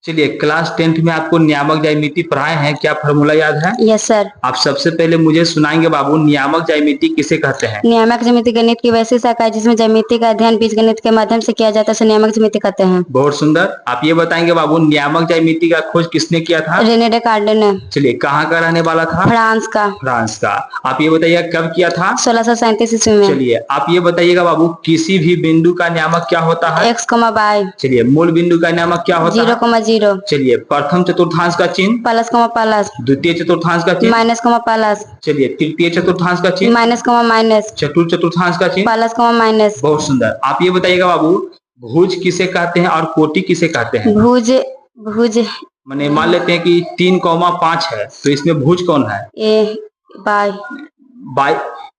चलिए, class 10th में आपको नियामक ज्यामिति पढ़ाए हैं, क्या फॉर्मूला याद है? Yes sir. आप सबसे पहले मुझे सुनाएंगे बाबू, नियामक ज्यामिति किसे कहते हैं? नियामक ज्यामिति गणित की वैसी शाखा है जिसमें ज्यामिति का अध्ययन बीजगणित के माध्यम से किया जाता है, उसे नियामक ज्यामिति कहते हैं। बहुत सुंदर। आप ये बताएंगे बाबू, नियामक ज्यामिति का खोज किसने किया था? रेने डेकार्ट ने। चलिए, कहाँ का रहने वाला था? फ्रांस का। फ्रांस का। आप ये बताइए कब किया था? 1637 ईस्वी में। चलिए, आप ये बताइएगा बाबू, किसी भी बिंदु का नियामक क्या होता है? x, y। चलिए, मूल बिंदु का नियामक क्या होता है? 0, 0। चलिए, प्रथम चतुर्थांश का चिन्ह? Plus, plus. द्वितीय चतुर्थांश का चिन्ह? Minus, plus. चलिए, तृतीय चतुर्थांश का चिन्ह? Minus, minus. चतुर्थ चतुर्थांश का चिन्ह? Plus, minus. बहुत सुंदर। आप ये बताइएगा बाबू, भुज किसे कहते हैं और कोटि किसे कहते हैं? भुज माने मान लेते हैं कि 3,5 है, तो इसमें भुज कौन है? ए बाय बाई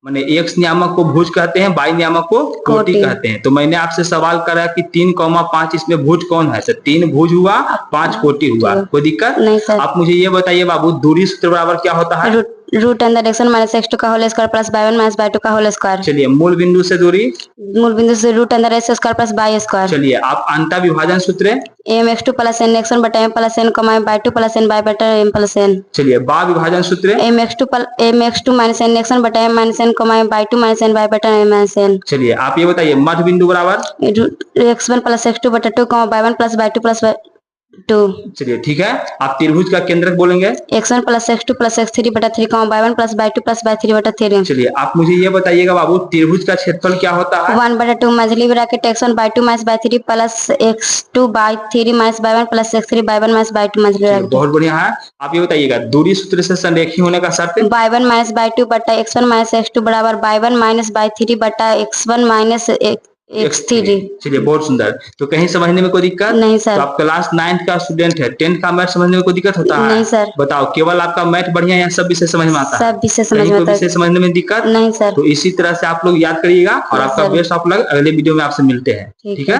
माने एक्स नियामक को भुज कहते हैं, बाई नियामक को कोटि कहते हैं। तो मैंने आपसे सवाल करा कि 3,5 इसमें भुज कौन है? तो 3 भुज हुआ, 5 कोटि हुआ। कोई दिक्कत नहीं सर। आप मुझे ये बताइए बाबू, दूरी सूत्र बराबर क्या होता है? Root under direction minus x2 का whole square plus y1 minus y2 का होल स्क्वायर। चलिए, मूल बिंदु से दूरी? मूल बिंदु से root under x square plus y square. चलिए, आप अंतर विभाजन सूत्र? mx2 प्लस n x1 बटा m प्लस n कमा y2 प्लस n y बटा m प्लस n। चलिए, बा विभाजन सूत्र? mx2 माइनस n x1 बटा m माइनस n कमा y2 माइनस n y बटा m माइनस n। चलिए, आप ये बताइए मध्य बिंदु बराबर? x1 प्लस x2 बटा 2 y1 प्लस y2 प्लस 2। चलिए, ठीक है। आप त्रिभुज का केंद्रक बोलेंगे? x1 plus x2 plus x3 बटा 3 y1 plus y2 plus y3 बटा 3। चलिए, आप मुझे ये बताइएगा बाबू, त्रिभुज का क्षेत्रफल क्या होता है? 1 बटा 2 मझली bracket x1 by 2 minus y3 plus x2 by 3 minus y1 plus x3 by 1 minus y2 मझली ब्रैकेट। बहुत बढ़िया है। आप ये बताइएगा, दूरी सूत्र से संरेखी होने का शर्त? y1 माइनस y2 बटा x1 माइनस x2 बराबर y1 माइनस y3 बटा x1 माइनस x3। चलिए, बहुत सुंदर। तो कहीं समझने में कोई दिक्कत? नहीं सर। तो आप क्लास 9th का स्टूडेंट है, 10th का मैथ समझने में कोई दिक्कत होता है? नहीं सर। बताओ, केवल आपका मैथ बढ़िया या सब विषय समझ में आता है? सब विषय समझ में आता है। विषय समझने में दिक्कत? नहीं सर। तो इसी तरह से आप लोग याद करिएगा और आपका बेस्ट ऑफ लक। अगले वीडियो में आपसे मिलते हैं, ठीक है?